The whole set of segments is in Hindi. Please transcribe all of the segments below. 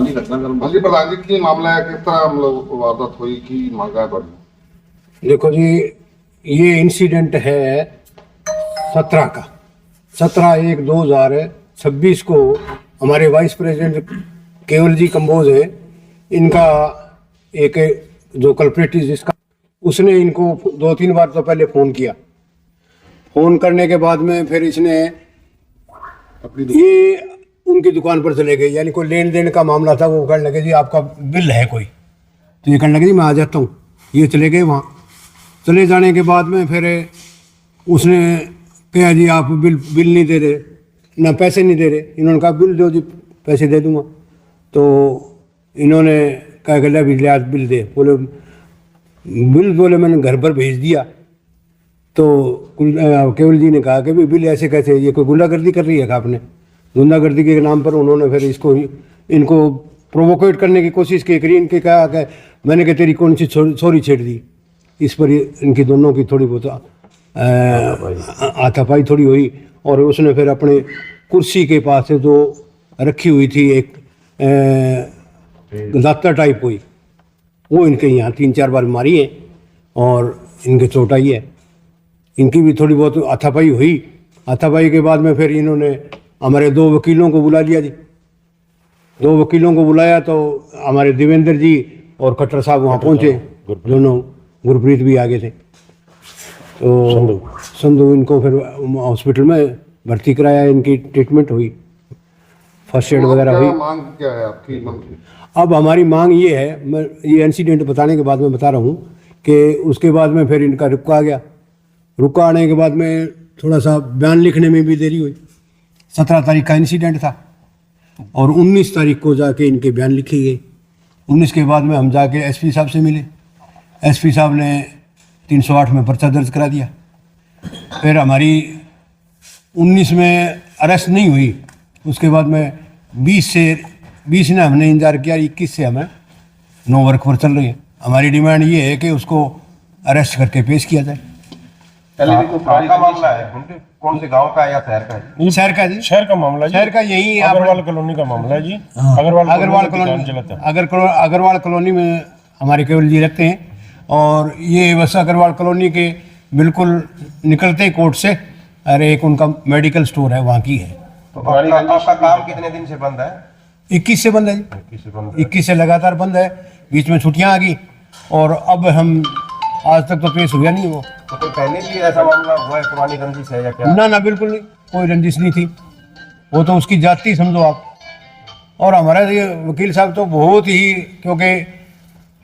जी प्रधान जी की मामला है, किस तरह मतलब वारदात हुई की मांगा है बड़ी? देखो जी, ये इंसिडेंट है 17 का 17/1/2026 को हमारे वाइस प्रेसिडेंट केवल जी कंबोज है, इनका एक जो कल्प्रिट जिसका उसने इनको 2-3 बार तो पहले फ़ोन किया। फ़ोन करने के बाद में फिर इसने ये उनकी दुकान पर चले गए, यानी कोई लेन देन का मामला था। वो कहने लगे जी आपका बिल है कोई, तो ये कहने लगे जी मैं आ जाता हूँ। ये चले गए वहाँ। चले जाने के बाद में फिर उसने कहा जी आप बिल नहीं दे रहे, ना पैसे नहीं दे रहे। इन्होंने कहा बिल दो जी, पैसे दे दूँगा। तो इन्होंने कहा कि बिल दे। बोले मैंने घर पर भेज दिया। तो केवल जी ने कहा कि बिल ऐसे कैसे, ये कोई गुंडागर्दी कर रही है क्या आपने? गुंडागर्दी के नाम पर उन्होंने फिर इनको प्रोवोकेट करने की कोशिश की। इनके कहा कि मैंने कहा तेरी कौन सी चोरी छेड़ दी। इस पर इनकी दोनों की थोड़ी बहुत हाथापाई थोड़ी हुई। और उसने फिर अपने कुर्सी के पास से जो रखी हुई थी एक दाता टाइप हुई, वो इनके यहाँ 3-4 बार मारी है और इनके चोट आई है। इनकी भी थोड़ी बहुत हाथापाई हुई। हाथापाई के बाद में फिर इन्होंने हमारे 2 वकीलों को बुला लिया जी। 2 वकीलों को बुलाया तो हमारे देवेंद्र जी और खट्टर साहब वहाँ पहुँचे। दोनों, गुरप्रीत भी आगे थे। तो संधू इनको फिर हॉस्पिटल में भर्ती कराया, इनकी ट्रीटमेंट हुई, फर्स्ट एड वगैरह हुई। मांग क्या है आपकी? अब हमारी मांग ये है, मैं ये इंसिडेंट बताने के बाद में बता रहा हूँ कि उसके बाद में फिर इनका रुका आ गया। रुका आने के बाद में थोड़ा सा बयान लिखने में भी देरी हुई। 17 तारीख का इंसिडेंट था और 19 तारीख को जाके इनके बयान लिखी गई। 19 के बाद में हम जाके एसपी साहब से मिले। एसपी साहब ने 308 में पर्चा दर्ज करा दिया। फिर हमारी 19 में अरेस्ट नहीं हुई। उसके बाद में 20 ने हमने इंतजार किया, 21 से हमें 9 वर्क पर चल रही है। हमारी डिमांड ये है कि उसको अरेस्ट करके पेश किया जाए। का मामला है, कौन से गांव का है या शहर का है? शहर का जी, शहर का मामला जी, शहर का यही अग्रवाल कॉलोनी का मामला है जी। अग्रवाल कॉलोनी में हमारे केवल जी रहते हैं। और ये बस अग्रवाल कॉलोनी के बिल्कुल निकलते ही कोर्ट से अरे एक उनका मेडिकल स्टोर है, वहाँ की है। तो आपका काम कितने दिन से बंद है? 21 से बंद है जी। 21 से लगातार बंद है। बीच में छुट्टियां आ गई और अब हम आज तक तो पेश हुआ नहीं वो। तो कोई पहले भी ऐसा मामला हुआ है, पुरानी रंजिश है या क्या? ना बिल्कुल नहीं, कोई रंजिश नहीं थी। वो तो उसकी जाति समझो आप। और हमारा ये वकील साहब तो बहुत ही, क्योंकि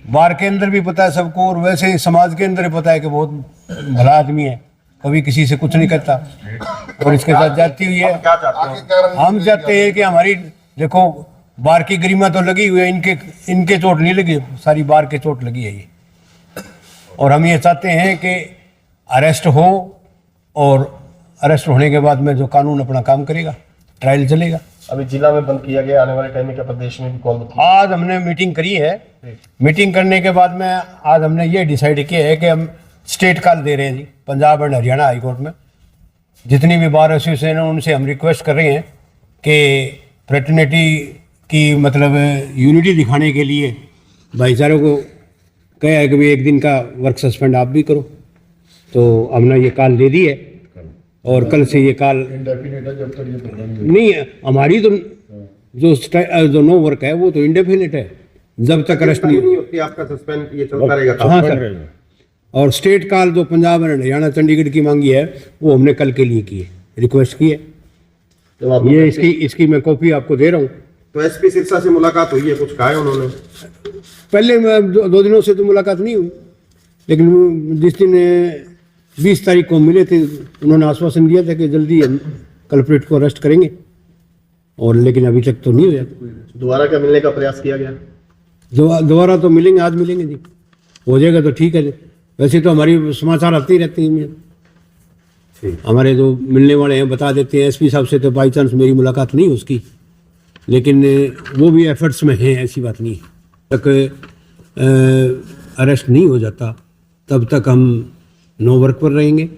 बार के अंदर भी पता है सबको और वैसे समाज के अंदर भी पता है कि बहुत भला आदमी है, कभी किसी से कुछ नहीं करता। और इसके साथ जाती हुई है। क्या चाहते हैं? हम चाहते हैं कि हमारी, देखो बार की गरिमा तो लगी हुई है, इनके चोट नहीं लगी, सारी बार के चोट लगी है ये। और हम ये चाहते हैं कि अरेस्ट हो और अरेस्ट होने के बाद में जो कानून अपना काम करेगा, ट्रायल चलेगा। अभी जिला में बंद किया गया, आने वाले टाइम में क्या प्रदेश में भी कॉल? आज हमने मीटिंग करी है। मीटिंग करने के बाद में आज हमने ये डिसाइड किया है कि हम स्टेट कॉल दे रहे हैं जी, Punjab and Haryana high court में। जितनी भी बार एसोसिएशन है उनसे हम रिक्वेस्ट कर रहे हैं कि फ्रेटर्निटी की मतलब यूनिटी दिखाने के लिए भाईचारों को कहा है कि भाई एक दिन का वर्क सस्पेंड आप भी करो। तो हमने ये कॉल दे दी है और कल से ये कॉल नहीं है हमारी। तो जो नो वर्क है वो तो इंडेफिनिट है, जब तक अरेस्ट नहीं होती आपका सस्पेंड ये चलता रहेगा। हाँ सर। और स्टेट कॉल जो पंजाब और हरियाणा चंडीगढ़ की मांगी है वो हमने कल के लिए की है, रिक्वेस्ट की है। तो ये इसकी मैं कॉपी आपको दे रहा हूँ। तो एसपी सिरसा से मुलाकात हुई है, कुछ कहा है उन्होंने? पहले 2 दिनों से तो मुलाकात नहीं हुई, लेकिन जिस दिन 20 तारीख को मिले थे उन्होंने आश्वासन दिया था कि जल्दी कल्प्रिट को अरेस्ट करेंगे। और लेकिन अभी तक तो नहीं हुआ। दोबारा क्या मिलने का प्रयास किया गया? दोबारा तो मिलेंगे, आज मिलेंगे जी, हो जाएगा तो ठीक है। वैसे तो हमारी समाचार आते ही रहते हैं, हमारे जो मिलने वाले हैं बता देते हैं। एसपी साहब से तो बाई चांस मेरी मुलाकात नहीं उसकी, लेकिन वो भी एफर्ट्स में हैं, ऐसी बात नहीं है। तक अरेस्ट नहीं हो जाता तब तक हम नो वर्क पर रहेंगे।